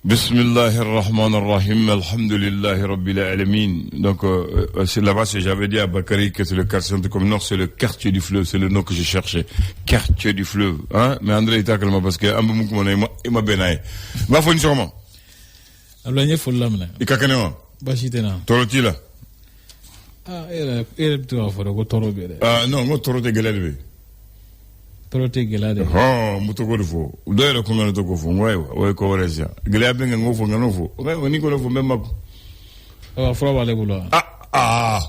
Bismillahirrahmanirrahim, alhamdulillahi rabbil alamin. Donc, c'est là-bas, j'avais dit à Bakary que c'est le quartier comme Nord, c'est le quartier du fleuve, c'est le nom que je cherchais. Quartier du fleuve, hein? Mais André est à calme parce que, il m'a benaï. Va faut une sûrement. Ablaye Fullamna. Et Kakanema. Bachitena. Torotila. Ah, elle tu vas faire Toro Bede. Ah, non, moi, Torote Gelade. Torote Gelade. Oh, Mutogorfo. D'ailleurs, qu'on a toko fo, ouais, Koresia. Gelade ngofo, nganofo. Ouais, on y connaît même pas. Oh, Fraba Lebulo.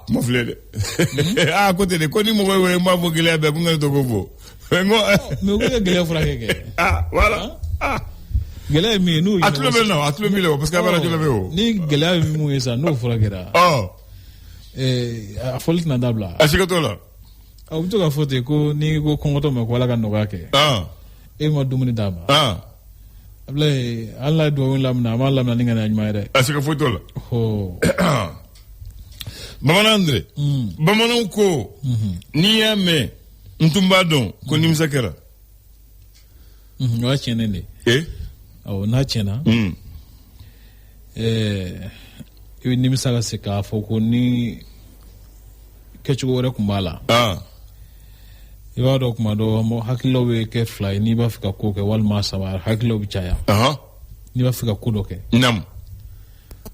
Mon frère. Ah, à côté de Koni Moue, moi, vous Gelade, vous n'avez toko fo. Mais vous avez Gelade Frake. Ah, voilà. Ah. Gelade, mais nous. À tout le monde, à tout le monde, parce qu'à la Gelade. Ni Gelade, Mouessa, no Fragera. Oh. A folit na dabla. A sikatola. A uto ka fote ko ni ko kongoto me ko la ka noga ke. E ma dumuni dama. Ablaye Allah do won lamna ma lamna ni ngana nyma re. A sikatola. Ho. Bamana André. Bamana ko ni yame ntumba don ko ni msakera. Wa chene ne. Oh na chena. Ibi nimisaka se k'a fɔ ko ni kɛcogo wɛrɛ kun b'a la. I b'a dɔn kuma dɔ hakililaw bɛ kɛ fila ye n'i b'a fɛ ka ko kɛ walima saba hakililaw bɛ caya. N'i b'a fɛ ka ko dɔ kɛ.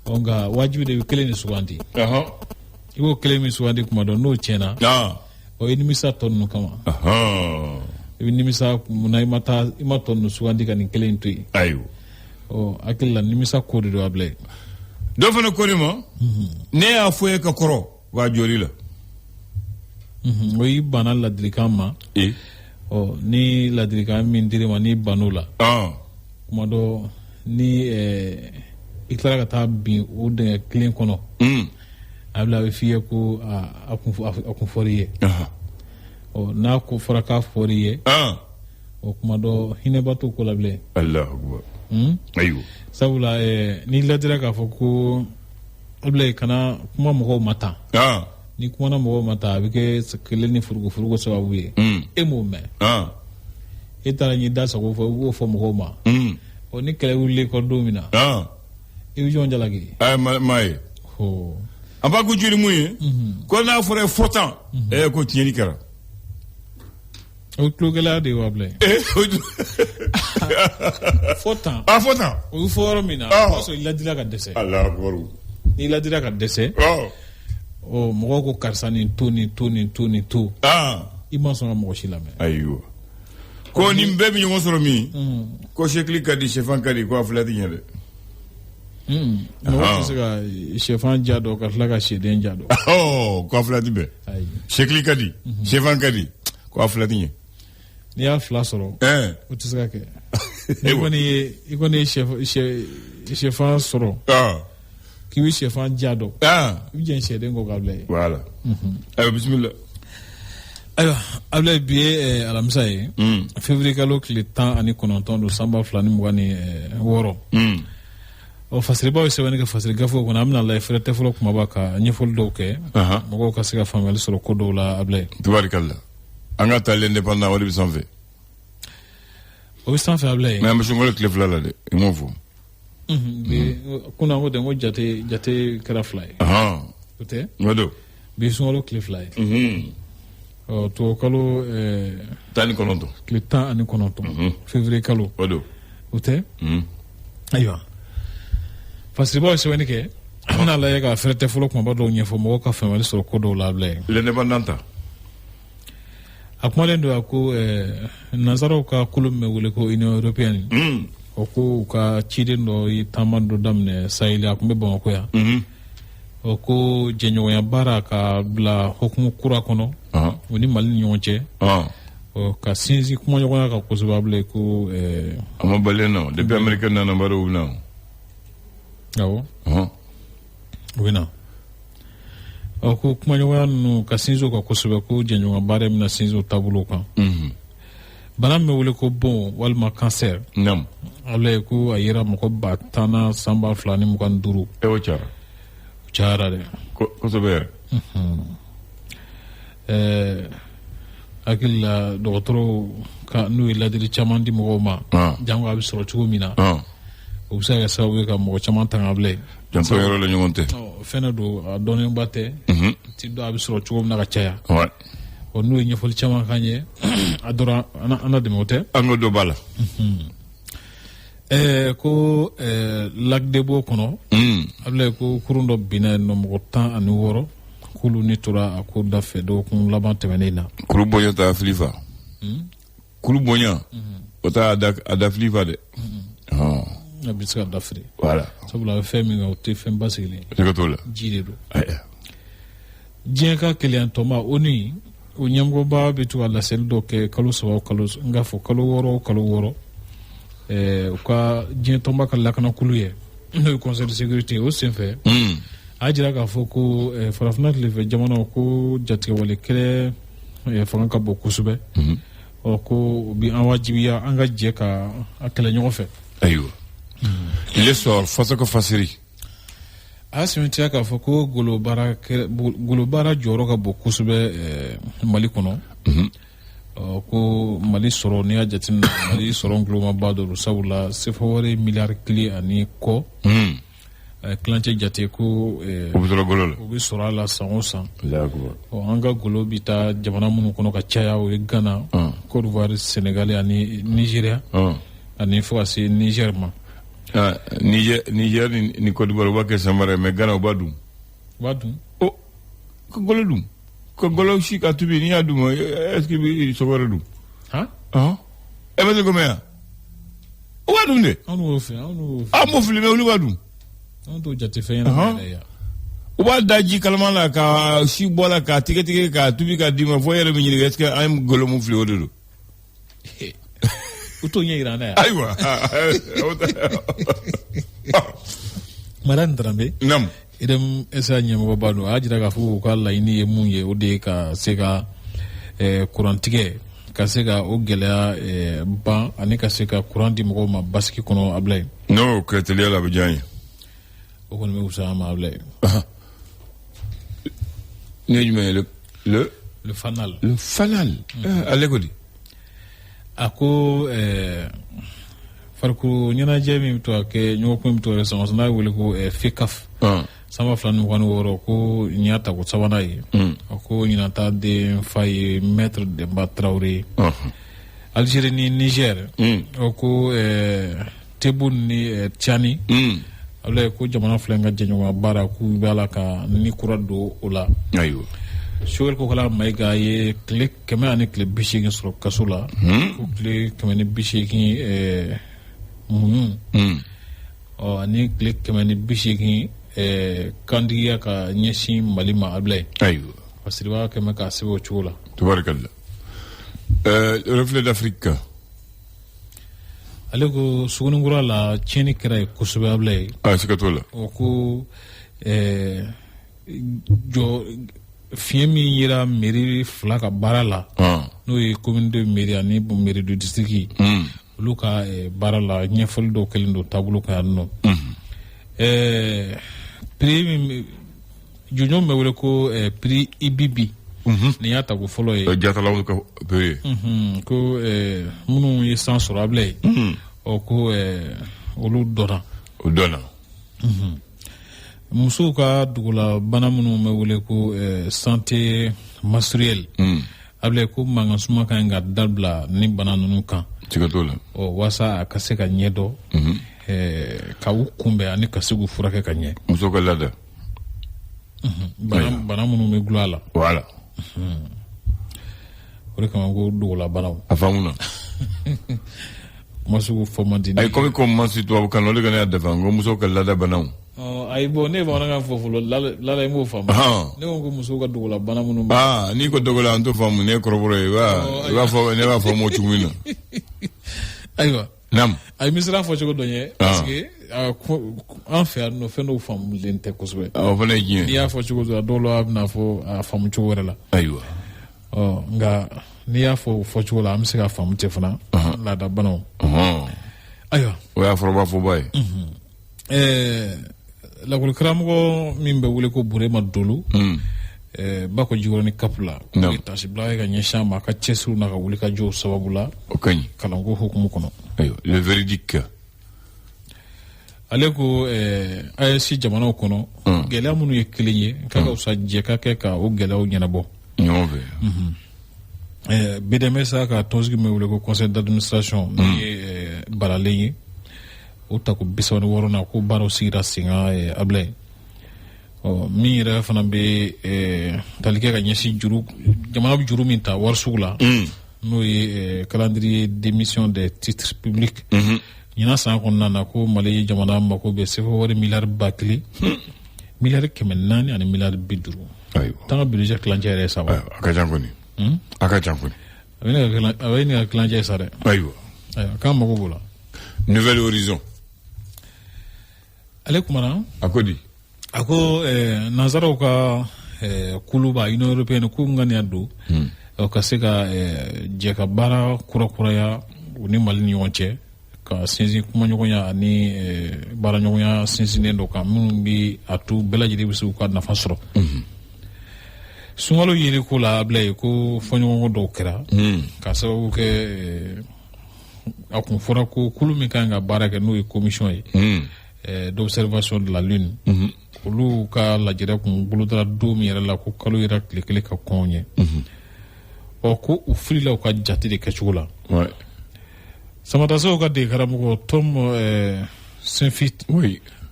Nka wajibi de bɛ kelen de sugandi. I b'o kelen min sugandi kuma dɔ n'o tiɲɛna. O ye nimisa tɔ ninnu kama. I bɛ nimisa munna i ma tɔ ninnu sugandi ka nin kelen in to yen. Hakili la nimisa ko de don a bila yen. Dɔ fana ko ne ma ne y'a fɔ ye ka kɔrɔ wa joli la. O y'i banna ladilikan ma. Ni ladilikan min dir'i ma n'i bann'o la. Kuma dɔ ni i tilara ka taa bin o dingɛ kelen kɔnɔ. A bɛ f'i ye ko a kun fɔr'i ye. N'a ko fɔra k'a fɔr'i ye. O kuma dɔ hinɛba t'o ko la bilen. Alahu ayiwa. Sabula ni ladira k'a fɔ ko Ablaye kana kuma mɔgɔw ma tan. Ni kumana mɔgɔw ma tan a bɛ kɛ kelen ni furuko sababu ye. E m'o mɛn. E taara n'i da sago fɔ i b'o fɔ mɔgɔw ma. Ni kɛlɛ wililen kɔ don min na. I bɛ jɔn jalaki. Maa ye. An b'a ko joli mun ye. Ko n'a fɔra ye fɔtan. Ko tiɲɛni kɛra. O tulogɛlɛya de ye wa Ablaye. Fɔtan. Fɔtan. O bɛ fɔ yɔrɔ min na. O b'a sɔrɔ i ladira ka dɛsɛ. Alahu akibaru. N'i ladira ka dɛsɛ. Mɔgɔw ko karisa nin to nin to nin to nin to. I ma sɔn ka mɔgɔ si lamɛn. Ayiwa. Ko nin bɛɛ bɛ ɲɔgɔn sɔrɔ min. Ko sekili ka di sɛfan ka di ko a fila tɛ ɲɛ dɛ. Mɔgɔ tɛ se ka sɛfan ja dɔn ka tila ka sɛden ja dɔn. Ko a fila tɛ bɛn. Sekili ka di sɛfan ka di ko a fila tɛ ɲɛ. N'i y'a fila sɔrɔ. O tɛ se ka kɛ. I kɔni ye sɛfan sɔrɔ. K'i bɛ sɛfan ja dɔn. I bɛ jɛn sɛden kɔ k'a bila ye. Voilà. Ayiwa bisimila. Ayiwa Ablaye bi ye alamisa ye. Février kalo tile 19 don san 2026. Fasiribaw ye sɛbɛnni kɛ fasiri gafew kɔnɔ an bɛna lajɛ fɛrɛ tɛ fɔlɔ kumaba ka ɲɛfɔli dɔw kɛ. Mɔgɔw ka se ka faamuyali sɔrɔ ko dɔw la Ablaye. Tubarikala. An ka taa l'indépendant o de bɛ sanfɛ. O bɛ sanfɛ Ablaye. Mais an bɛ sunkalo tile fila la dɛ i m'o fɔ. Kunna ko tɛ n ko jate kɛra fila ye. O tɛ. O don. Bi sunkalo tile fila ye. Tubabukalo 19. tile 19 février kalo. O don. O tɛ. Ayiwa fasiribaw ye sɛbɛnni kɛ an bɛna lajɛ ka fɛrɛ tɛ fɔlɔ kumaba dɔw ɲɛfɔ mɔgɔw ka faamuyali sɔrɔ ko dɔw la Ablaye. L'indépendant ta. A kumalen don a ko nanzaraw ka kolo min bɛ wele ko Union européenne. O ko u ka ciden dɔ ye taama dɔ daminɛ Sahel a tun bɛ Bamakɔ yan. O ko jɛɲɔgɔnya baara ka bila hukumu kura kɔnɔ o ni Mali ni ɲɔgɔn cɛ. Ka sinsin kumaɲɔgɔnya kan kosɛbɛ Ablaye ko. A ma bali nɔ depuis Amérique nana bari u bɛ na. Awɔ. U bɛ na. Ko kumaɲɔgɔnya ninnu ka sinsin o kan kosɛbɛ ko jɛɲɔgɔnya baara bɛna sinsin o taabolo kan. Bana min bɛ wele ko bon walima cancer. Ablaye ko a yera mɔgɔ 10,000 san 2025. O cayara. O cayara dɛ. Kosɛbɛ yɛrɛ. Hakili la dɔgɔtɔrɔw ka n'u ye ladili caman di mɔgɔw ma. Jango a bɛ sɔrɔ cogo min na. o bɛ se ka kɛ sababu ye ka mɔgɔ caman tanga bilen. janto yɔrɔ la ɲɔgɔn tɛ. fɛn don a dɔnnenba tɛ. ti dɔn a bɛ sɔrɔ cogo min na ka caya. n'u ye ɲɛfɔli caman k'an ye a dɔrɔn an na dɛmɛ o tɛ. an ko dɔ b'a la. ko lagdebo kɔnɔ. abulayi ko kurun dɔ binna yen nɔ mɔgɔ 16 k'olu ni tora a ko da fɛ dɔgɔkun laban tɛmɛnen na. kuru bonya t'a fili fa. kuru bonya. o t'a a da fili fa dɛ. a bɛ se ka da fili. voilà. sabula a bɛ fɛn min kan o tɛ fɛn ba sigilen. se ka t'o la. ji de don. diɲɛ ka keleyantɔma ONU o ɲɛmɔgɔba bɛ to ka laseli dɔ kɛ kalo 3 n k'a fɔ kalo 6 o kalo 6 u ka diɲɛ tɔnba ka lakanakulu ye n'o ye conseil de sécurité o senfɛ a jira k'a fɔ ko farafina tilefɛ jamanaw ko jatigɛwale kɛlɛ fanga ka bon kosɛbɛ ko u bɛ an wajibiya an ka jɛ ka a kɛlɛ ɲɔgɔn fɛ. ayiwa il est sort fasa ko fasiri. a y'a sɛmɛntiya k'a fɔ ko golobaara jɔyɔrɔ ka bon kosɛbɛ mali kɔnɔ. ko mali sɔrɔ n'i y'a jateminɛ mali sɔrɔ ngulomaba dɔ don sabula sefawari miliyari 1 ani kɔ. kilancɛ jate ko o bɛ sɔrɔ golo la. o bɛ sɔrɔ a la san o san. an ka golo bɛ taa jamana minnu kɔnɔ ka caya o ye Ghana, Côte d'Ivoire, Sénégal ani Nigeria ani fo ka se Niger ma. Niger ni Côte d'Ivoire u b'a kɛ samara mais Ghana u b'a dun. u b'a dun. ka golo dun. ka golo si ka tubi n'i y'a dun ma est-ce que i sogo wɛrɛ dun. e bɛ se ko mɛn yan. u b'a dun de. an n'o fɛ an m'o fili mais olu b'a dun. an t'o jate fɛn ɲɛnama yɛrɛ yan. u b'a da ji kalaman la ka si bɔ la k'a tigɛ k'a tubi k'a d'i ma fo e yɛrɛ bɛ ɲininka est-ce que an ye golo mun fili o de don. u t'o ɲɛ yira an na yan. ayiwa. Madame Dramé. Naam. idem esa ɲɛmɔgɔba don a y'a jira k'a fɔ u ka laɲini ye mun ye o de ye ka se ka kurantigɛ ka se ka o gɛlɛya ban ani ka se ka kuran di mɔgɔw ma basiki kɔnɔ Ablaye. n'o kɛ teliya la a bɛ diya n ye. o kɔni bɛ wusa an ma Ablaye. ne ye jumɛn ye le fanal. le fanal. ale ko di. a ko farikolo ɲɛnajɛ min bɛ to ka kɛ ɲɔgɔnkun min bɛ to ka kɛ san o san n'a ye wele ko FECAF. sanba 2026 ko nin y'a tako 3nan ye. ko ɲinan ta den fa ye maître Demba Traoré. Algérie ni Niger. ko Tebu ni Tchani. Ablaye ko jamana filɛ ka jɛɲɔgɔn baara k'u bɛ ala ka ni kura don o la. ayiwa. Sogɛl Kokala Mayiga ye tile 180 sɔrɔ kaso la. ko tile 180 muɲu. ani tile 180 kandigiya ka ɲɛsin Mali ma Ablaye. ayiwa. parce que b'a kɛmɛ k'a sɛbɛn o cogo la. tubarikala. reflet d'Afrique. ale ko Sugunikura la tiɲɛni kɛra ye kosɛbɛ Ablaye. siga t'o la. o ko fiɲɛ min yera mairie 2 ka baara la. n'o ye commune de mairie ani mairie de district. olu ka baara la ɲɛfɔli dɔw kɛlen don taabolo kan yan nɔ. prix min jɔnjɔn bɛ wele ko prix IBB. nin y'a tako fɔlɔ ye. jatalaw ka prix. ko minnu ye san sɔrɔ Ablaye. ko olu dɔnna. o dɔnna. musow ka dugula bana minnu bɛ wele ko santé menstruelle. Ablaye ko mankan suma ka ɲi ka dabila ni bana ninnu kan. siga t'o la. walasa a ka se ka ɲɛdɔn. ka u kunbɛn ani ka se k'u furakɛ ka ɲɛ. muso ka laada. bana minnu bɛ gulɔ a la. voilà. o de kama ko dugula banaw. a faamuna. ma se k'u fɔ man di. ayi komi ko mansi tubabukan na o de ka ne y'a dafa n ko muso ka laada banaw. ayi bɔn ne ye bamanankan fɔ fɔlɔ lala i m'o faamu. ne ko musow ka dugula bana minnu. n'i ko dogola an t'o faamu ne ye kɔrɔbɔrɔ ye i b'a fɔ ne b'a fɔ m'o cogo min na. ayiwa. naam. a ye misira fɔ cogo dɔ ye. parce que an fɛ yan nɔ fɛn dɔw faamulen tɛ kosɛbɛ. o fana ye diɲɛ. n'i y'a fɔ cogo dɔ la dɔw la a bɛna fɔ a faamu cogo wɛrɛ la. ayiwa. nka n'i y'a fɔ cogo la an bɛ se ka faamu cɛ fana. laada banaw. ayiwa. o y'a fɔrɔba fɔba ye. lakɔli karamɔgɔ min bɛ wele ko Burema Dolo. Bako Jikɔrɔni Cap la. ko ye tasibila ye ka ɲɛsin a ma a ka cɛsiriw n'a ka wulikajɔw sababu la. o ka ɲi. kalanko hukumu kɔnɔ. ayiwa le véridique. ale ko AES jamanaw kɔnɔ gɛlɛya minnu ye kelen ye ka usa jɛ ka kɛ ka o gɛlɛyaw ɲɛnabɔ ɲɔgɔn fɛ. BDMS ka tɔnsigi min wele ko conseil d'administration min ye baralen ye o ta ko 36 na ko baaraw sigira sen kan Ablaye min yɛrɛ fana bɛ tali kɛ ka ɲɛsin jamana bɛ juru min ta wari sugu la n'o ye calendrier d'émission des titres publics ɲinan san kɔnɔna na ko Mali jamana mako bɛ sɛbɛn wari miliyari 1000 miliyari 400 ani miliyari 50 tan ka budget kilancɛ yɛrɛ saba a ka jan kɔni a ka jan kɔni a bɛ ne ka kilancɛ sa dɛ ayiwa k'an mako b'o la Nouvelle Horizon ale kumana a ko di a ko nanzaraw ka kuluba Union européenne ko ŋaniya don ka se ka jɛ ka baara kurakuraya u ni Mali ni ɲɔgɔn cɛ ka sinsin kumaɲɔgɔnya ani baaraɲɔgɔnya sinsinnen dɔ kan minnu bi a to bɛɛ lajɛlen bɛ se ka nafa sɔrɔ sunkalo yeli ko la Ablaye ko fɔɲɔgɔnkɔ dɔw kɛra ka sababu kɛ a kun fɔra ko kulu min kan ka baara kɛ n'o ye commission ye d'observation de la lune olu ka lajɛrɛ kun bolodara don min yɛrɛ la ko kalo yɛrɛ tile kelen ka kɔn ye ko u filila u ka jate de kɛcogo la Samatasew ka de karamɔgɔ Tom Saint-Fit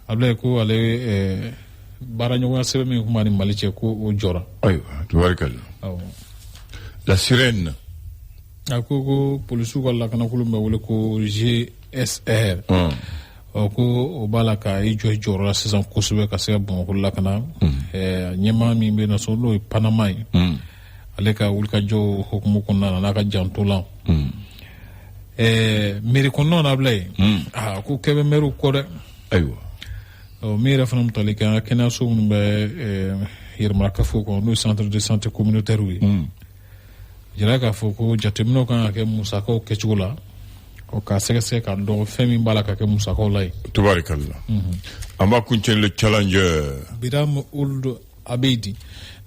Ablaye ko ale baaraɲɔgɔnya sɛbɛn min kuma ni Mali cɛ ko o jɔra ayiwa tubarikala la sirène a ko polisiw ka lakanakulu bɛ wele ko GSR ko o b'a la ka i jɔ jɔyɔrɔ la sisan kosɛbɛ ka se ka Bamakɔ lakana ɲɛmaa min bɛ na so n'o ye Panama ye ale ka wulikajɔ hukumu kɔnɔna na n'a ka jantolan mairie kɔnɔnaw na Ablaye ko kɛ bɛ maire kɔ dɛ ayiwa min yɛrɛ fana tali kɛ an ka kɛnɛyaso minnu bɛ yɛrɛmarakafo kɔnɔ n'o ye centre de santé communautaire ye jira k'a fɔ ko jateminɛw kan ka kɛ musakaw kɛcogo la ka sɛgɛsɛgɛ ka dɔn fɛn min b'a la ka kɛ musakaw la ye tubarikala an b'a kuncɛ le challenger Biram Ould Abedi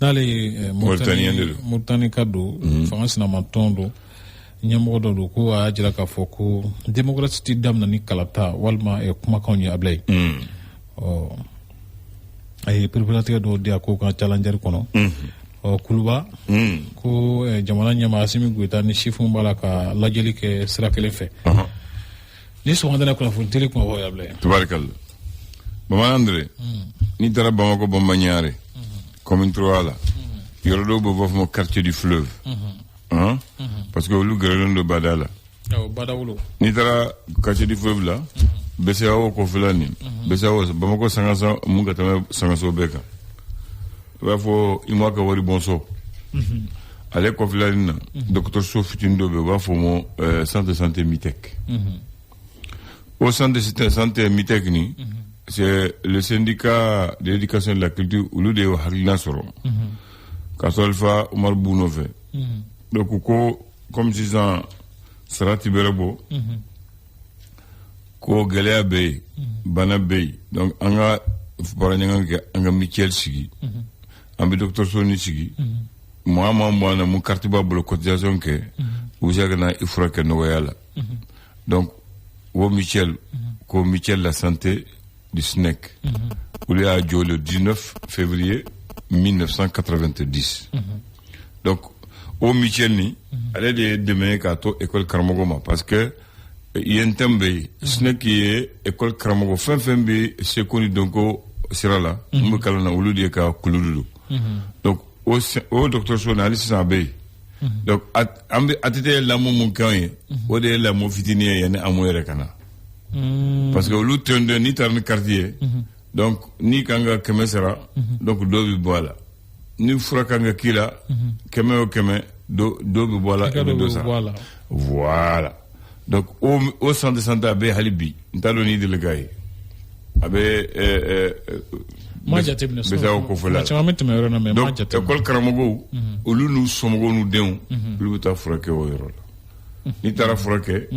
n'ale ye Mauritanie ka don fanga sinamantɔn don ɲɛmɔgɔ dɔ don ko a y'a jira k'a fɔ ko démocratie tɛ daminɛ ni kalata walima kumakanw ye Ablaye a ye pereperatigɛ dɔw di a ko ka challenger kɔnɔ kuluba ko jamana ɲɛmaa Asimi Goita ni chifu b'a la ka lajɛli kɛ sira kelen fɛ ni sɔgɔmada kunnafoni teli kuma fɔ Ablaye tubarikala Bamanan Andre n'i taara Bamako Bambaɲare commune 3 la yɔrɔ dɔw bɛ fɔ ma quartier du fleuve parce que olu gɛrɛlen don bada la badawolo n'i taara quartier du fleuve la BCEAO kɔfɛla nin BCEAO Bamako sangaso mun ka tɛmɛ sangaso bɛɛ kan i b'a fɔ i m'a ka wari bɔnsɔ ale kɔfɛla nin na dɔgɔtɔrɔso fitinin dɔ bɛ yen u b'a fɔ ma centre de santé Mitec au centre de santé Mitec nin c'est le syndicat de l'éducation et de la culture olu de y'o hakilina sɔrɔ ka sɔrɔ Alpha Umar Bou nɔfɛ donc ko comme sisan sara tɛ bɛrɛ bɔ ko gɛlɛya bɛ yen bana bɛ yen donc an ka baaraɲɔgɔn kɛ an ka mutuelle sigi an bɛ dɔgɔtɔrɔso ni sigi mɔgɔ man bɔ an na mun carte b'a bolo cotisation kɛ u bɛ se ka na i furakɛ nɔgɔya la donc o mutuelle ko mutuelle la santé du SNEC olu y'a jɔ le 19 février 1990 donc o mutuelle ni ale de ye dɛmɛ k'a to école karamɔgɔ ma parce que yen tɛm bɛ yen SNEC ye école karamɔgɔ fɛn fɛn bɛ seko ni dɔnko sira la mun bɛ kalan na olu de ye ka kululu don donc o dɔgɔtɔrɔso na hali sisan a bɛ yen donc a tɛ lamɔ mun kɛ an ye o de ye lamɔ fitinin ye yanni an m'o yɛrɛ ka na parce que olu tɔnden n'i taara ni carte ye donc n'i kan ka 100 sara donc dɔ bɛ bɔ a la ni fura kan ka k'i la 100 o 100 dɔ bɛ bɔ a la i bɛ dɔ sara voilà donc o centre de santé a bɛ hali bi n t'a dɔn n'i deli k'a ye a bɛ BCEAO kofɔla la donc école karamɔgɔw olu n'u somɔgɔw n'u denw olu bɛ taa furakɛ o yɔrɔ la n'i taara furakɛ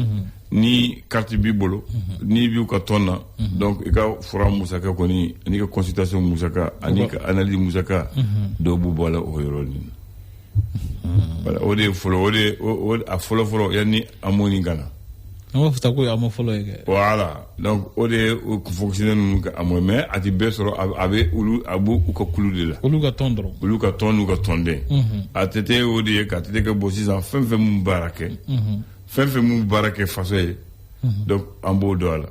ni carte b'i bolo n'i b'u ka tɔn na donc i ka fura musaka kɔni ani ka consultation musaka ani ka analyse musaka dɔw b'u bɔ a la o yɔrɔ nin voilà o de ye fɔlɔ o de a fɔlɔ-fɔlɔ yanni an m'o nin kana Voilà. Donc, on est fonctionnaire à moi, mais à des baisses avec Abu ou Kakulu de là. Oluga tondro. Oluga ton ou Katonde. À tête au dé, à tête que bossis en fin fait mon baraque. Fin fait mon baraque façon. Donc, en beau dollar.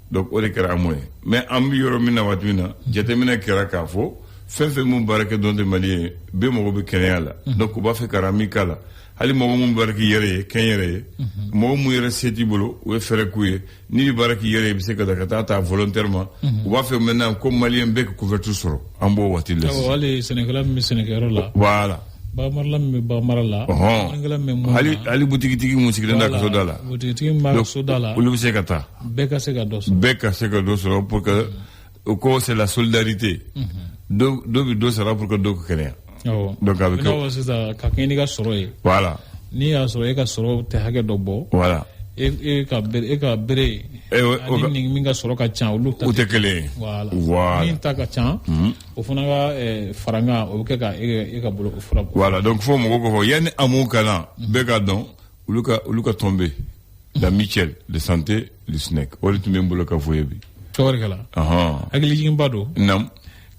Donc, on est à moi. Mais en mieux, mina watuna, j'étais kera kafo. Fin fait mon baraque dans des Maliens. Bémo Kenala. Donc, on va faire Karamikala. Ali mogo mun baraki yere kenyere mogo mu yere seti bolo ou fere kuye ni baraki yere bi se ka ta volontairement ou va faire maintenant comme malien bec couverture soro ambo wati les wali sénégalais mi sénégalais là voilà ba marla mi ba marla sénégalais mi mo ali boutique tigi musiki da ka so dala boutique tigi ma so dala ou se ka ta beka se ka dos pour que ko c'est la solidarité do sera pour que do kenya. Donc avec voilà. Ni a soro e ka soro te hage dobo. Voilà. E ka bere. Ani minga soro ka chan olu ta. Utekele. Voilà. Ni ta ka chan. O funa ga faranga o ke ka e ka bolo fura. Voilà, donc faut mo ko yani amu kana be ka don uluka tomber. Da Michel de santé le snack. O litu membolo ka foyebi. Chori kala. Agli jigin bado. Nam.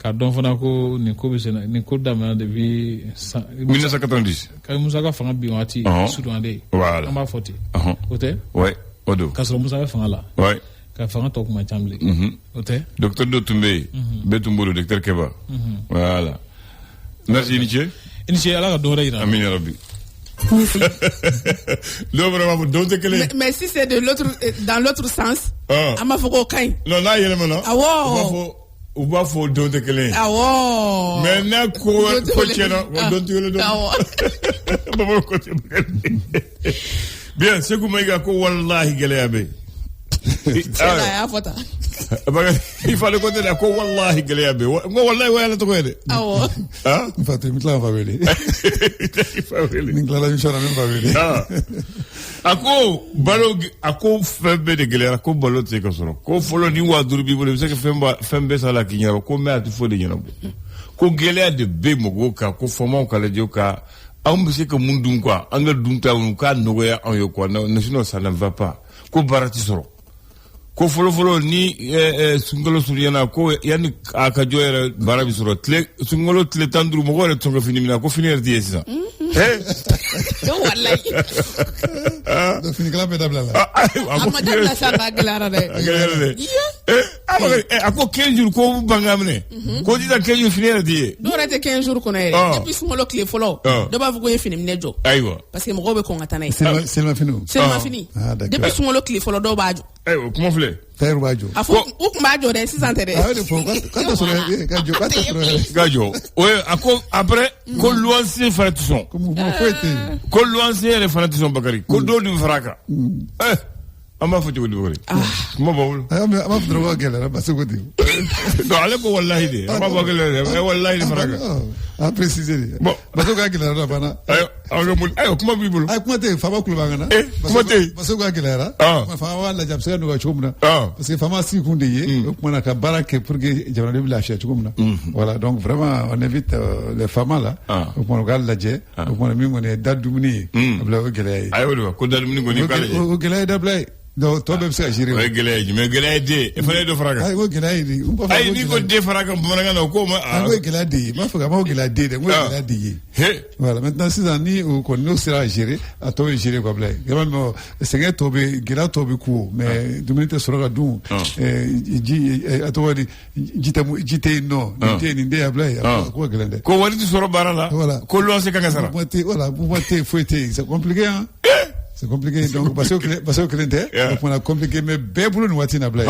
Kardon fana ko ni ko bisena ni ko damana depuis 1990 kay Musa ka fanga bi wati Soudandé voilà on va foti oté ouais odo kasro Musa ka fanga la ouais ka fanga to kuma chamli oté docteur Dotumbe Betumbolo docteur Keba voilà merci Initié ala ka dore ira amin ya rabbi mais si c'est de l'autre dans l'autre sens ama foko kain non là il est maintenant ou pas faut donner quelqu'un. Ah wow. Mais n'a quoi tiens on donne tu le donnes. Bien, c'est comme il y a quoi wallahi galeabe. Ah fota. Il fallait côté la quoi wallahi galeabe. Wallahi wala to kwede. Ah wow. Ah, infatti mitla family. Ningla inshara même family. Ah. Ako fembe de galera ko balo te ko soro ko folo ni wa durbi bo se ke fembe sala ki nyaba ko me atu fo de nyaba ko galera de be mogo ka ko foma ko la joka am se ke mundum quoi anga dunta un ka no ya an yo quoi no sinon ça ne va pas ko barati soro ko folo ni sungolo suriana ko yani aka joyera barabi soro tle sungolo tle tandru mo gore tonga finimina ko finir di esa do wallahi do fini kala pedabla amma dabla sa ba glara de ako 15 jours ko bangamne ko dida 15 jours finir di do rete 15 jours ko ne depuis sungolo clé folo do ba fugo finim nejo aywa parce que mo gobe ko ngata nay c'est ma fini depuis sungolo clé folo do baaju comment fait faire bajo afo ukmajo de 600 de ah de fo quand sur gajo ouais après ko luansi fanatisson comme vous faites ko luansi les fanatisson bakari ko do du fraka ama foti wodi wori mo bawul ama fodro gele ba se godi do ale ko wallahi de ama bagale wallahi de fraka a préciser bon ba so ga gele ra bana ayo kuma bibulu ay kuma te fama kulu bangana kuma te ba so ga gele ra fama wala jam se no ga chumna parce que fama si kunde ye kuma na ka barake pour que jawna de la cherche chumna voilà donc vraiment on évite les femmes là kuma ga la je kuma mi ngone dadumni abla gele ayo ko dadumni ngoni kala o gele da blay do to be se ajiri o gele mais gele de e fane do fraka ay o gele di ay ni ko de fraka mbona ngana ko ma ay gele de ma fuga ma gele de mo gele de voilà maintenant si ani o ko no sera ajiri a to ajiri ko blay gama mo senge to be gele to be ku mais dumente soroga du ji atowadi jite no jite ni de blay ko gele de ko wadi soro barala ko lo se kanga sara voilà fouetter c'est compliqué hein. C'est compliqué donc parce que l'intérêt donc on a compliqué mais bébulu nous watina blay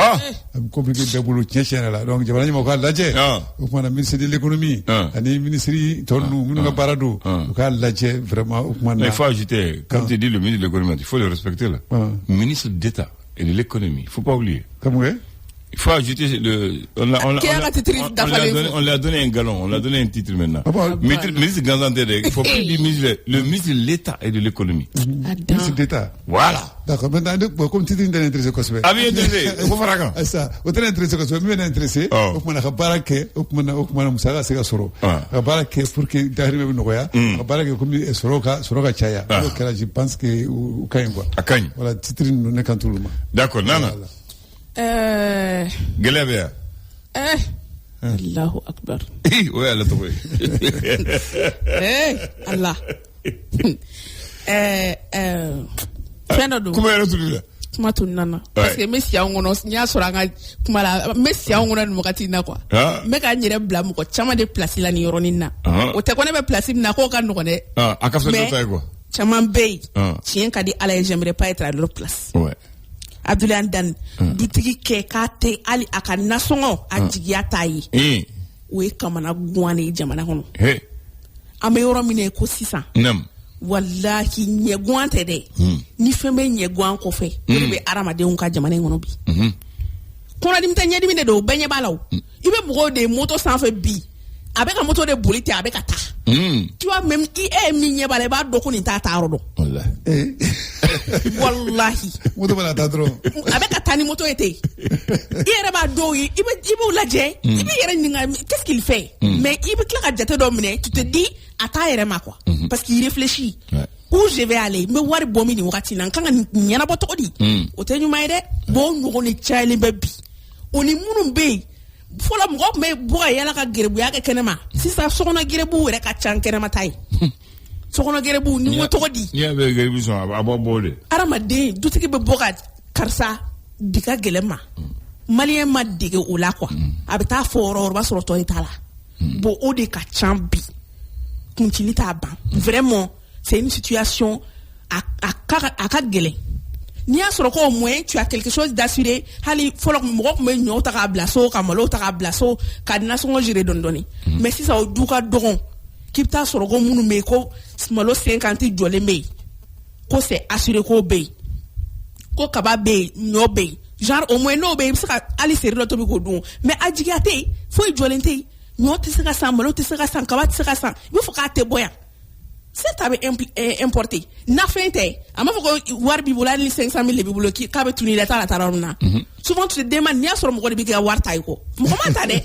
compliqué bébulu tiens là donc jabana mo ka laje donc on a ministre de l'économie ani ministre tonu minu ga baradu ka laje vraiment il faut ajouter quand tu dis le ministre de l'économie il faut le respecter là ministre d'État et de l'économie il faut pas oublier comme ouais Il faut ajouter on lui a donné un galon, on lui a donné un titre maintenant. Ministre Ganzanté, il faut plus dire ministre, le ministre de l'État et de l'économie. Ministre d'État. Voilà. D'accord, maintenant, comme titre, il est intéressé quoi. Ah, bien intéressé, il faut faire quand? Ça, on est intéressé quoi, mais intéressé, on a barake, on a Moussara, c'est Soro. On a barake pour que d'arriver au Noya, on a barake comme Soroka Chaya. Donc là, je pense que au Kayen quoi. À Kayen. Voilà, titre, nous n'est qu'un tout le monde. D'accord, Nana. Gelabia. Allahu Akbar. Oui, Allah te voit. Allah. Comment est-ce que kuma tun nana parce que Messi a ngono nya sora nga kuma la Messi a ngono no wakati na kwa me ka nyere bla mu ko chama de place la ni yoroni na o te ko ne be place na ko kan no ne aka fa do tay quoi chama be tien ka di ala j'aimerais pas être à leur place ouais Abdoulaye Dan dutigi ke ka te ali aka nasongo a jigiya tayi o e kamana gwane jamana hono ame yoro mine ko sisan nam wallahi nyegwan te de ni fembe nyegwan ko fe be aramadenw ka jamana ngono bi kona dimta nyedimi de do benye balaw ibe bugo de moto sans fait bi avec un moto de bolite avec ata tu vois même mi nyebale ba do ko ni ta rodo wallahi moto bala ta dro avec ata ni moto était yere ba do ibe laje ibe yere ninga qu'est-ce qu'il fait mais ibe klaka jate do mine tu te dis ata yere ma quoi parce qu'il réfléchit où je vais aller me wari bomi ni wakati nan kanga nyana boto odi o te nyuma ide bo ngo ni chali baby oni munum be fola mgo me boya yala ka gerebu ya kenema sisa sokona gerebu re ka chan kenema tai sokona gerebu ni mo togodi ya be gerebu so abo bole aramade dutiki be boka karsa diga gelema malien ma dige ola kwa abita foro ba soro to itala bo ode ka chan bi kuntilita ba vraiment c'est une situation à gelen ni a soro ko au moins tu as quelque chose d'assuré hali folo mo ko me nyota ka blaso ka malo ta ka blaso ka dina so ngire dondoni mais si ça o duka dogon kipta soro ko munu me ko malo 50 jole me ko c'est assuré ko be ko kaba be nyo be genre au moins no be saka ali seri lo to bi ko dun mais ajigate fo jolente nyo te saka sa malo te saka sa kaba te saka sa il faut ka te boya c'est t'avais importé na fente ama foko war bi bola ni 500,000 le bibulo ki ka be tuni la tala tarona souvent tu te demandes ni asoro mo ko bi ka war tay ko mo ko mata de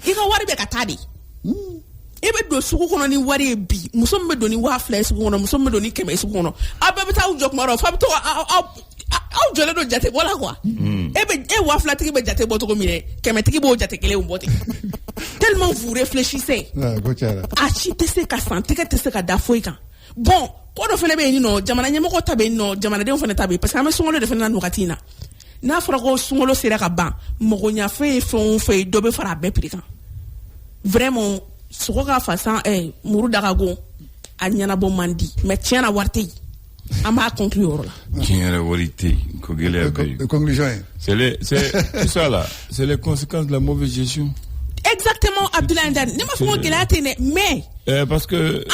i ka war be ka tadi e be do suku kono ni wari bi musom be do ni wa flex kono musom be do ni keme su kono ababe ta ujok maro fa to au jole do jate bola quoi e wa flatiki be jate boto ko mine keme tiki bo jate kele umbote tellement vous réfléchissez achi te se ka santé ka te se ka dafoika bon ko do fele be ni no jamana nyemo ko tabe no jamana de fene tabe parce que ame songolo de fene na nukatina na fara ko songolo sera ka ban mo ko nya fe do be fara be prikan vraiment so ko ka façon muru daga go anyana bo mandi mais tiana warté ama conclure là tiana warité ko gele conclusion c'est ça là c'est les conséquences de la mauvaise gestion. Exactement, Abdoulaye Ndane. Mais parce que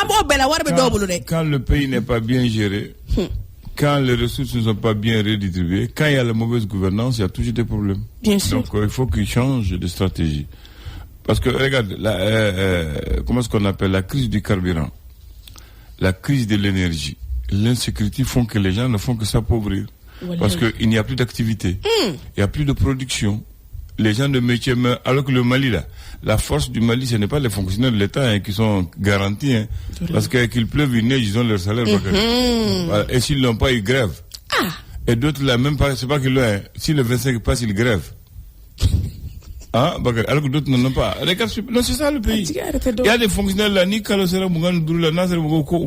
quand le pays n'est pas bien géré, quand les ressources ne sont pas bien redistribuées, quand il y a la mauvaise gouvernance, il y a toujours des problèmes. Bien sûr. Donc il faut qu'ils changent de stratégie. Parce que regarde, comment est-ce qu'on appelle la crise du carburant, la crise de l'énergie, l'insécurité font que les gens ne font que s'appauvrir. Voilà. Parce qu'il n'y a plus d'activité, il n'y a plus de production. Les gens de métier meurent, alors que le Mali là, la force du Mali, ce n'est pas les fonctionnaires de l'État qui sont garantis, parce que qu'il pleuve, il neige, ils ont leur salaire. Voilà. Et s'ils l'ont pas, ils grèvent. Et d'autres là, même pas, c'est pas qu'ils l'ont. Si le 25 passe, ils grèvent. Alors que d'autres n'en ont pas. Regarde, non, c'est ça le pays. Il y a des fonctionnaires là, ni Kalosera, Mougan, Doula, Nasser,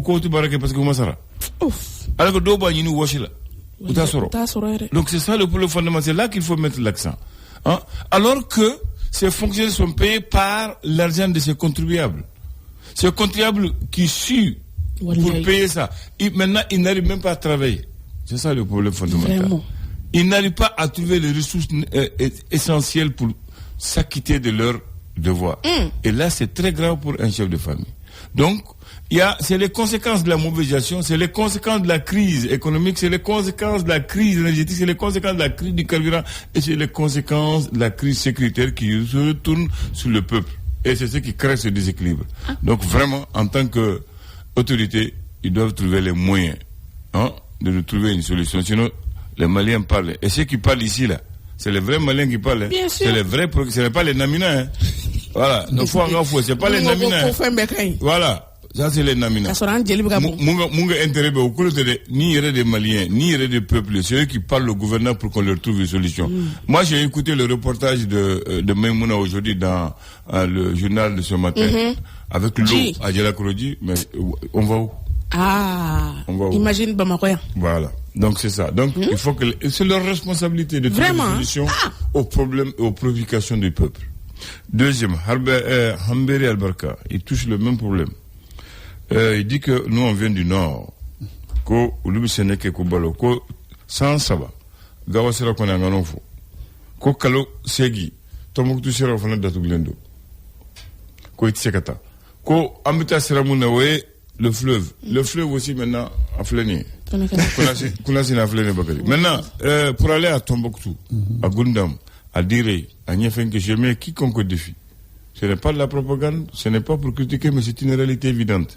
Kouti Barake, parce que comment ça va? Alors que Doba, Yinou, Washila. Donc c'est ça le problème fondamental, c'est là qu'il faut mettre l'accent. Alors que ces fonctionnaires sont payés par l'argent de ces contribuables. Ces contribuables qui suent pour payer ça. Maintenant, ils n'arrivent même pas à travailler. C'est ça le problème fondamental. Vraiment. Ils n'arrivent pas à trouver les ressources essentielles pour s'acquitter de leurs devoirs. Et là, c'est très grave pour un chef de famille. Donc, c'est les conséquences de la mobilisation, c'est les conséquences de la crise économique, c'est les conséquences de la crise énergétique, c'est les conséquences de la crise du carburant et c'est les conséquences de la crise sécuritaire qui se retournent sur le peuple. Et c'est ce qui crée ce déséquilibre. Donc vraiment, en tant qu'autorité, ils doivent trouver les moyens de trouver une solution. Sinon, les Maliens parlent. Et ceux qui parlent ici, là, c'est les vrais Maliens qui parlent. Bien sûr. C'est les vrais, ce n'est pas les Namina. Voilà. Donc, c'est pas les Namina. Voilà. Ça, c'est les Namina. Munga intérêt, ni des Maliens, ni des peuples. C'est eux qui parlent au gouverneur pour qu'on leur trouve une solution. Moi, j'ai écouté le reportage de Maïmouna aujourd'hui dans le journal de ce matin, avec l'eau à Djelakorodji, mais on va où? Imagine Bamako. Voilà. Donc c'est ça. Donc il faut que c'est leur responsabilité de trouver une solution aux problèmes et aux provocations du peuple. Deuxième, Hamberi Albarka, il touche le même problème. Il dit que nous on vient du nord. Ko ulubi seneke ko balo ko sans saba. Gawa sera ko ngano fo. Ko kalo segi. Tomoktu sera fona datuglendo. Ko itsekata. Ko ambita sera munawe le fleuve. Le fleuve aussi maintenant a fléné. Kounasi n'a fléné Bakari. Maintenant, pour aller à Tombouctou, à Gundam, à Diré, à Niafenke, je mets quiconque défi. Ce n'est pas de la propagande, ce n'est pas pour critiquer, mais c'est une réalité évidente.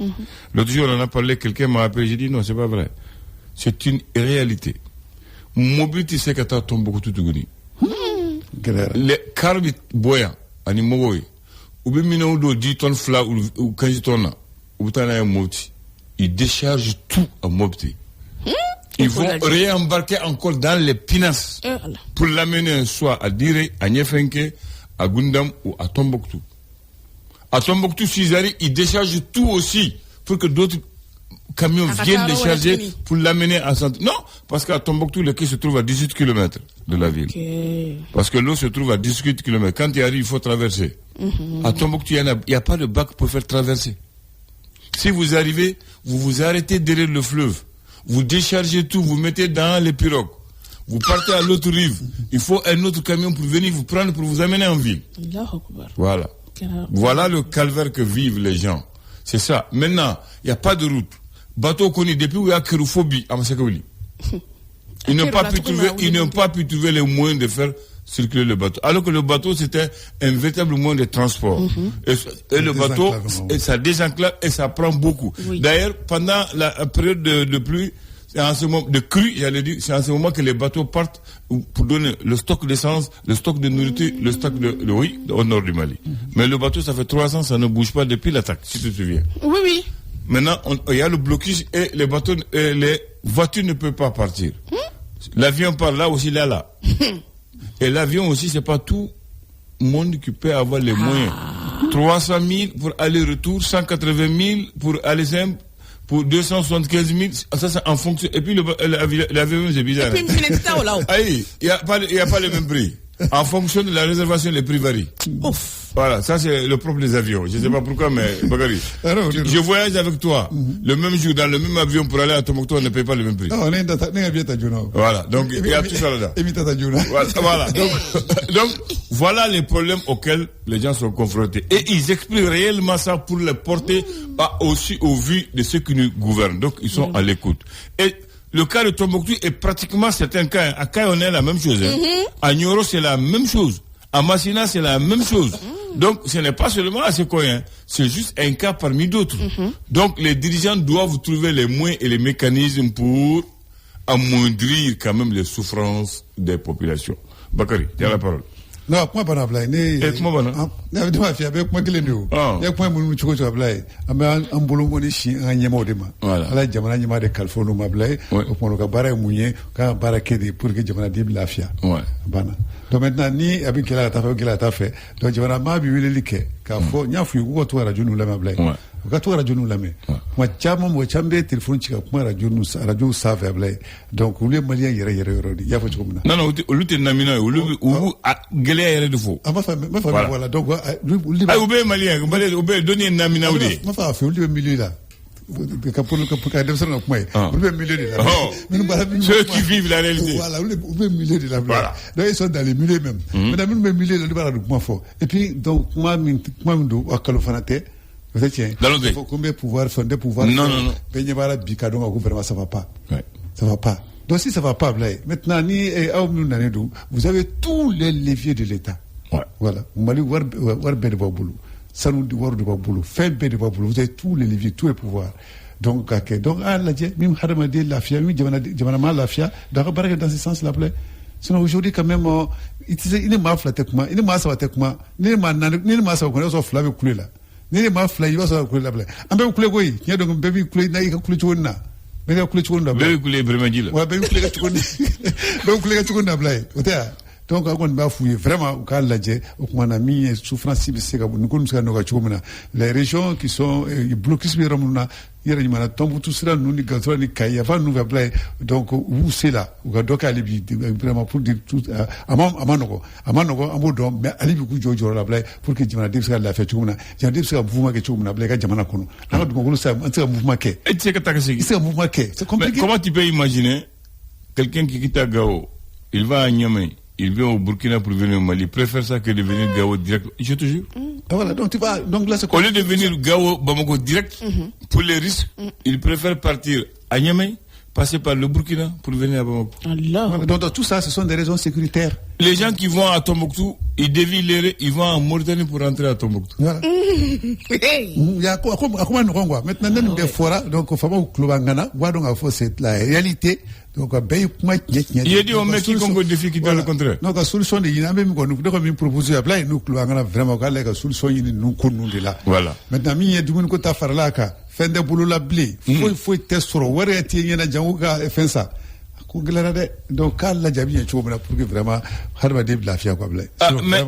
L'autre jour, on en a parlé, quelqu'un m'a appelé, j'ai dit non, c'est pas vrai. C'est une réalité. Mobilité, c'est qu'à Tombouctou, Tuguni. Les carbis boyants, animaux, ou bien minaudo 10 tonnes fla ou 15 tonnes. Ils déchargent tout à Mopti. Ils vont réembarquer encore dans les pinasses pour l'amener soit à Diré, à Niafenke, à Gundam ou à Tombouctou. À Tombouctou, s'ils arrivent, ils déchargent tout aussi pour que d'autres camions viennent décharger pour l'amener à Santé. Non, parce qu'à Tombouctou, le quai se trouve à 18 km de la ville. Parce que l'eau se trouve à 18 km. Quand il arrive, il faut traverser. À Tombouctou, il n'y a pas de bac pour faire traverser. Si vous arrivez, vous vous arrêtez derrière le fleuve. Vous déchargez tout, vous mettez dans les pirogues. Vous partez à l'autre rive. Il faut un autre camion pour venir vous prendre, pour vous amener en ville. Voilà. Voilà le calvaire que vivent les gens. C'est ça. Maintenant, il n'y a pas de route. Bateau connu depuis où il y a kérophobie à Masakaouli. Ils n'ont pas pu trouver les moyens de faire circuler le bateau. Alors que le bateau, c'était un véritable moyen de transport. Et le bateau, ça désenclave et ça prend beaucoup. D'ailleurs, pendant la période de pluie, c'est en ce moment, de crue, j'allais dire, c'est en ce moment que les bateaux partent pour donner le stock d'essence, le stock de nourriture, le stock de riz au nord du Mali. Mais le bateau, ça fait 3 ans, ça ne bouge pas depuis l'attaque, si tu te souviens. Oui. Maintenant, il y a le blocus et les bateaux, les voitures ne peuvent pas partir. L'avion part là aussi, là. Et l'avion aussi, c'est pas tout le monde qui peut avoir les moyens. 300 000 pour aller-retour, 180 000 pour aller simple, pour 275 000, ça c'est en fonction. Et puis l'avion, c'est bizarre. Et puis, il n'y a pas le même prix. En fonction de la réservation, les prix varient. Voilà, ça c'est le propre des avions. Je ne sais pas pourquoi, mais Bakari, je voyage avec toi le même jour dans le même avion pour aller à Tombouctou, on ne paye pas le même prix. Voilà, donc il y a tout ça là-dedans. Voilà, donc voilà les problèmes auxquels les gens sont confrontés. Et ils expliquent réellement ça pour les porter aussi au vu de ceux qui nous gouvernent. Donc ils sont à l'écoute. Et le cas de Tombouctou est pratiquement certains cas. À Kayoné, la même chose. À Nioro, c'est la même chose. À Massina, c'est la même chose. Donc, ce n'est pas seulement à Sekoyen, c'est juste un cas parmi d'autres. Donc, les dirigeants doivent trouver les moyens et les mécanismes pour amoindrir quand même les souffrances des populations. Bakari, tu as la parole. Non, point par exemple, donc maintenant ni avec la ta fait donc je vais ma bi wili ke ka fo nya fu ko to radio nu la ma blay ka to radio nu la me ma chama mo chambe téléphone ci ka kuma radio sa fa blay donc les maliens yere di ya fa ci ko na non lu te namina lu gele yere de fo ma fa voilà donc ay ou be malien ou be donner namina ou de ma fa fi lu milieu là ceux qui vivent la réalité. Voilà, au milieu de la blague. Donc ils sont dans les milieux même. Madame, le milieu de la fort. Et puis, donc, moi, à Kalofanate, Vous êtes il faut combien de pouvoir, fonder pouvoir. Non. Vraiment, ça va pas. Ouais. Ça va pas. Donc si ça va pas, maintenant, vous avez tous les leviers de l'État. Ouais. Voilà. Vous avez tous les leviers, tous les pouvoirs. Donc, dans ce sens-là, sinon aujourd'hui quand même, il ne m'a flatté comment, il ne m'a pas comment, il ne m'a pas connaître son flamme coulé là. Il ne m'a flaté, il va se couler là. Un peu coulé quoi, il y a donc un bébé coulé, il y a coulé tout na. Mais il y a coulé tout na. Bébé coulé vraiment dit là. Ouais, bébé coulé tout na. Bébé coulé tout na blaye. Donc, on va fouiller vraiment au cas là, on a mis souffrance les régions qui sont bloquées sur il y a une tombe tout cela nous ni gazon ni kaya va nous va blaye donc où c'est là ou donc alibi vraiment pour dire tout amanogo amodo mais alibi ku jojo la blaye pour que jamana debsa la fait chumuna jamana debsa mouvement que chumuna blaye ka jamana kono na do ngolo ça un mouvement que et c'est que c'est un mouvement que c'est compliqué. Comment tu peux imaginer quelqu'un qui quitte Gao, il va à Niamey, il vient au Burkina pour venir au Mali, il préfère ça que de venir Gao direct. Je te jure. Voilà, donc tu vas, donc là, c'est au lieu de venir Gao, Bamako direct, pour les risques, il préfère partir à Niamey, passer par le Burkina pour venir à Bamako. Voilà, donc tout ça, ce sont des raisons sécuritaires. Les gens qui vont à Tombouctou, ils dévient les, ils vont en Mauritanie pour rentrer à Tombouctou. Voilà. Il y a comment nous maintenant, nous des fois, donc, il faut que Klobangana, voir donc, c'est la réalité. Donc, il a dit au mec qui Congo défi qui doit le contraire. Donc, la solution, il y a même qu'on nous propose à plein, nous, vraiment, la solution, nous connaissons de là. Voilà. Maintenant, il y a du monde qui a fait là, fin de boulot la blé. Faut tester sur, où est-ce qu'il y a un Djangoka, fait ça. Donc, quand la Jamie est pour que vraiment, Harvard la fia quoi, mais,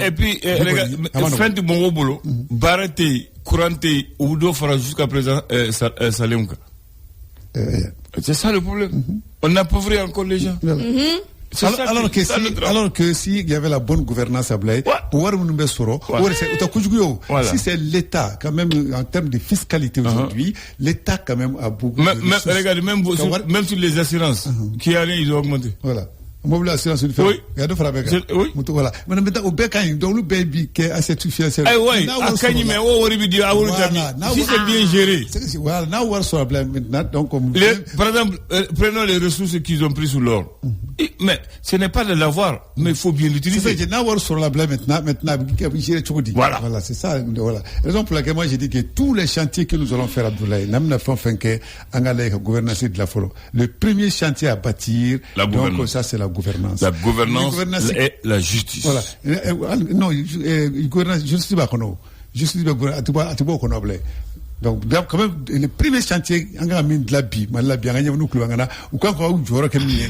et puis, fin du bon boulot, Barrete, Courante, Oudo fera jusqu'à présent, Salemka. C'est ça le problème. On appauvrit encore les gens. Alors que si il y avait la bonne gouvernance à Blaye, si c'est l'État, quand même, en termes de fiscalité aujourd'hui, l'État quand même a beaucoup de ressources. Regardez, même sur les assurances, qui arrivent, ils ont augmenté. Voilà. Mobile assurance une fois. Il y a deux fois avec. Oui. Voilà. Mais maintenant, au Bécain, donc le baby qui est assez suffisant. Eh oui, à Kanye, mais on aurait dû dire, si c'est bien géré. Voilà, now we're sur la blague maintenant. Donc, par exemple, prenons les ressources qu'ils ont prises sous l'or. Mais ce n'est pas de l'avoir, mais il faut bien l'utiliser. C'est now we're sur la blague maintenant, gérer tout dit. Voilà. Voilà, c'est ça. Voilà. Raison pour laquelle moi j'ai dit que tous les chantiers que nous allons faire, Abdoulaye, nous avons fait que, la gouvernance de la forêt. Le premier chantier à bâtir, donc ça c'est la gouvernance. La gouvernance et la justice. Voilà. Non, gouvernance, justice, justice, donc, quand même, le premier chantier, on a mis de la bille,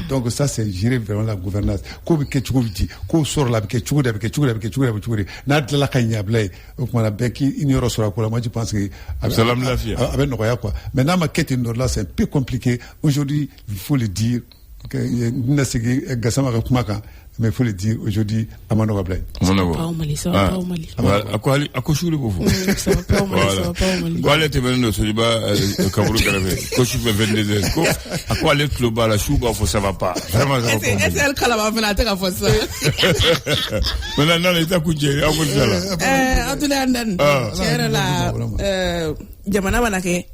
donc ça c'est gérer vraiment la gouvernance. Comme qu'on sort là, moi je pense que, maintenant ma quête là c'est un peu compliqué. Aujourd'hui, il faut le dire, mais il faut le dire aujourd'hui à Manoga Blay. Ça va pas au Mali, ça va pas au Mali. À quoi je le pauvre? Ça va pas au Mali, ça va pas au Mali. Quoi aller te venir ce débat, Kaboulou Karavé? Quoi je fais 22 heures? À quoi aller te le bas la chouba, ça va pas. Vraiment, ça va pas. Est-ce qu'elle calme la tête à faire ça? Maintenant, l'état coûté, à vous là. Abdoulaye Andan. Tiens, là, Jamana Banake.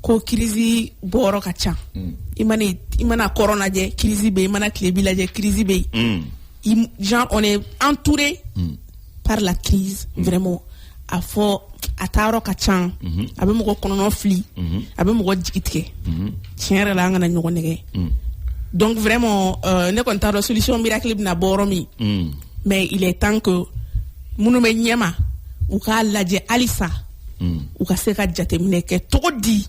Ko crise boro ka ca imana corona je crise be imana klebi la je crise be genre on est entouré par la crise vraiment a fo ataro ka ca abe mo ko kono fli abe mo ko jigitike tiens la ngana nyoko nege donc vraiment ne kon taro solution miracle na boro mi mais il est temps que munu me nyema u ka laje alisa ou ka se ka jateminɛ kɛ togo di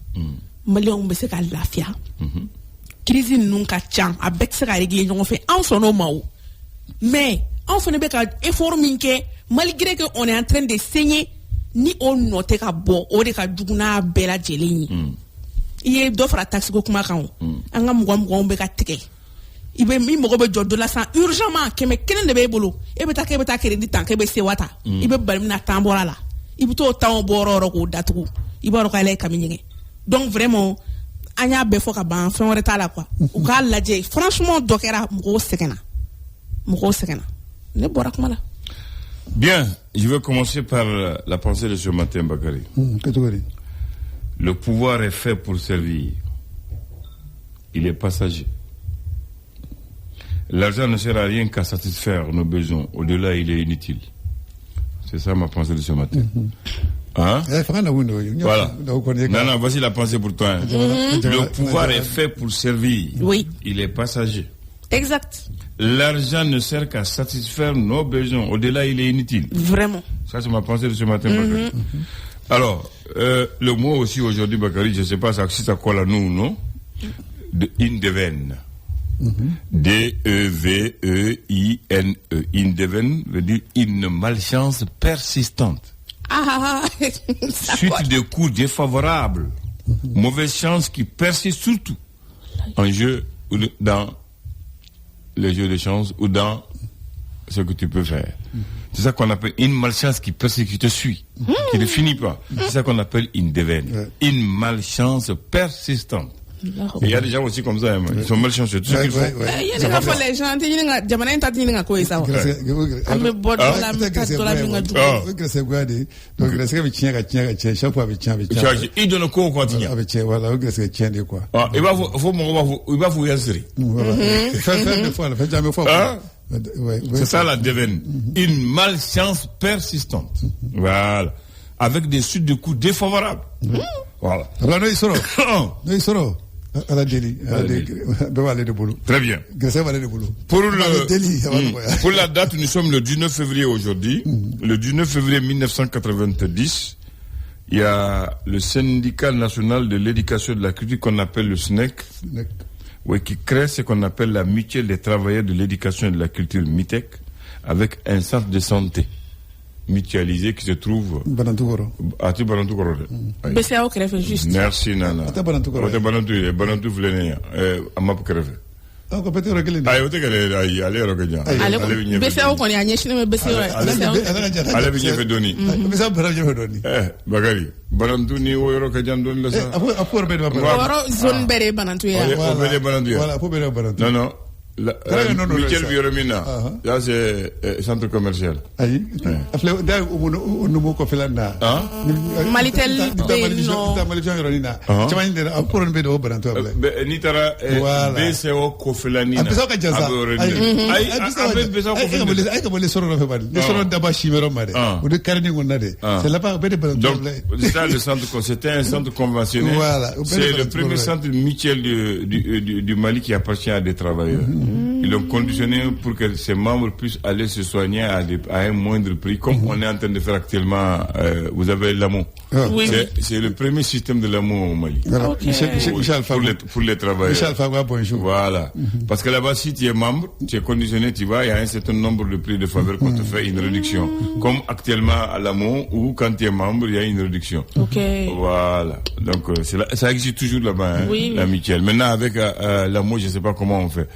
maliyɛnw bɛ se ka lafiya crise ninnu ka ca a bɛɛ tɛ se ka régler ɲɔgɔn fɛ anw sɔnn'o ma o mais anw fana bɛ ka effort min kɛ malgré que on est en train de saigner ni o nɔ tɛ ka bɔ o de ka jugu n'a bɛɛ lajɛlen ye i ye dɔ fara taxe ko kuma kan o an ka mɔgɔw bɛ ka tigɛ i mago bɛ jɔ dɔ la san urgemment kɛmɛ kelen de b'e bolo e bɛ taa crédit ta k'e bɛ sewa ta i bɛ bali mina tan bɔra la i bɛ t'o temps bɔra k'o datugu i b'a dɔn k'ale ye kami ɲɛgɛn donc vraiment an y'a bɛɛ fɔ ka ban fɛn wɛrɛ t'a la quoi u k'a lajɛ franchement dɔ kɛra mɔgɔw sɛgɛnna ne bɔra kuma la. Bien, je vais commencer par la pensée de ce matin, Bakary. Le pouvoir est fait pour servir. Il est passager. L'argent ne sert à rien qu'à satisfaire nos besoins. Au-delà, il est inutile. C'est ça ma pensée de ce matin. Hein? Voilà. Non, voici la pensée pour toi. Le pouvoir est fait pour servir. Oui. Il est passager. Exact. L'argent ne sert qu'à satisfaire nos besoins. Au-delà, il est inutile. Vraiment. Ça, c'est ma pensée de ce matin, Bakary. Alors, le mot aussi aujourd'hui, Bakary, je ne sais pas si ça colle à nous ou non, de Indeven. D-E-V-E-I-N-E. Indeven veut dire une malchance persistante. Suite de coups défavorables. Mauvaise chance qui persiste surtout en jeu ou dans les jeux de chance ou dans ce que tu peux faire. C'est ça qu'on appelle une malchance qui persiste, qui te suit, qui ne finit pas. C'est ça qu'on appelle Indeven. Une malchance persistante. Il y a des gens aussi comme ça, ils sont malchanceux. Tout ce qu'il faut. Il y a des fois les gens, il donne quoi quand il y a. Il va vous yasser. C'est ça la Deven. Une malchance persistante. Voilà. Avec des suites de coups défavorables. Voilà. Très bien. Pour la date, nous sommes le 19 février aujourd'hui. Le 19 février 1990, il y a le syndicat national de l'éducation et de la culture qu'on appelle le SNEC, qui crée ce qu'on appelle la mutuelle des travailleurs de l'éducation et de la culture, MITEC, avec un centre de santé mutualisé qui se trouve à Banantoukoro. BCAO Krefe juste. Merci Nana. Banantou voulait à ma Krefe. BCAO connaît Agnès mais BCAO. Allez venir faire donner. Bakary. Banantou ni oyoro kajan don la sa. Oro zone bere Banantou ya. Voilà, non. Michel Bioromina, là c'est centre commercial. Malitel Nitara BCO Kofelanina. Donc, ça le centre, c'était un centre conventionnel. C'est le premier centre mutuel du Mali qui appartient à des travailleurs. Ils l'ont conditionné pour que ses membres puissent aller se soigner à un moindre prix, comme on est en train de faire actuellement. Vous avez l'AMO. C'est le premier système de l'AMO au Mali. Pour les travailleurs. Voilà. Parce que là-bas, si tu es membre, tu es conditionné, tu vas, il y a un certain nombre de prix de faveur qu'on te fait une réduction. Comme actuellement à l'AMO, où quand tu es membre, il y a une réduction. Voilà. Donc, ça existe toujours là-bas, la mutuelle. Maintenant, avec l'AMO, je ne sais pas comment on fait.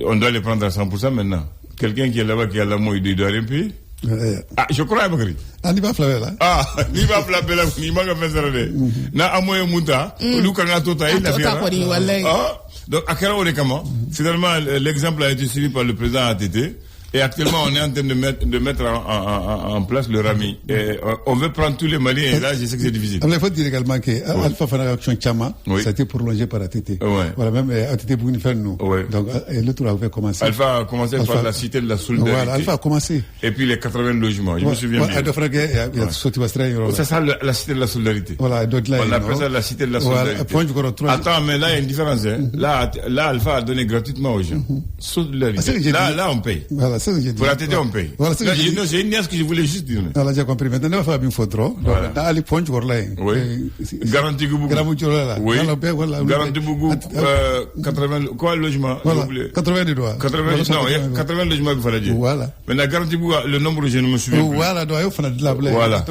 On doit les prendre à 100% maintenant. Quelqu'un qui est là-bas, qui a l'AMO, il doit rien payer. Je crois, Bakary. Ni va flabé là. Ni va flabé là, ni va faire ça. Na amo et muta, nous quand on tota il a fait. Donc à quel moment finalement l'exemple a été suivi par le président ATT. Et actuellement, on est en train de mettre en place le RAMI. Et on veut prendre tous les Maliens, et là, je sais que c'est difficile. Il faut dire également que Alpha Fanaction Chama, ça a été prolongé par ATT. Voilà, même ATT pour nous faire nous. Donc, le tour avait commencé. Alpha a commencé par la cité de la solidarité. Voilà, Alpha a commencé. Et puis les 80 logements, je me souviens bien. C'est ça, la cité de la solidarité. Voilà, donc là, on appelle ça la cité de la solidarité. Attends, mais là, il y a une différence. Là, Alpha a donné gratuitement aux gens. Solidarité. Là, on paye. Pour ATT, on paye. Voilà, c'est une nièce que je voulais juste dire. Voilà, j'ai compris. Maintenant, on va faire une photo. Dans les points, oui. Garantie Goubou. Oui. Garantie Goubou. 80, quoi, logement? 80 de droits. 80 logements qu'il fallait dire. Voilà. Maintenant, Garantie Goubou, le nombre, je ne me souviens plus. Voilà, voilà.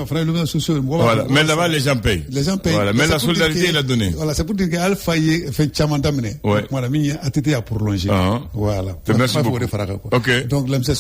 Voilà. Mais là-bas, les gens payent. Les gens payent. Voilà. Mais la solidarité, il a donné. Voilà, c'est pour dire qu'Alpha fait Chamandamene. Voilà, ATT a prolongé. Voilà. Merci beaucoup. Ok. Donc,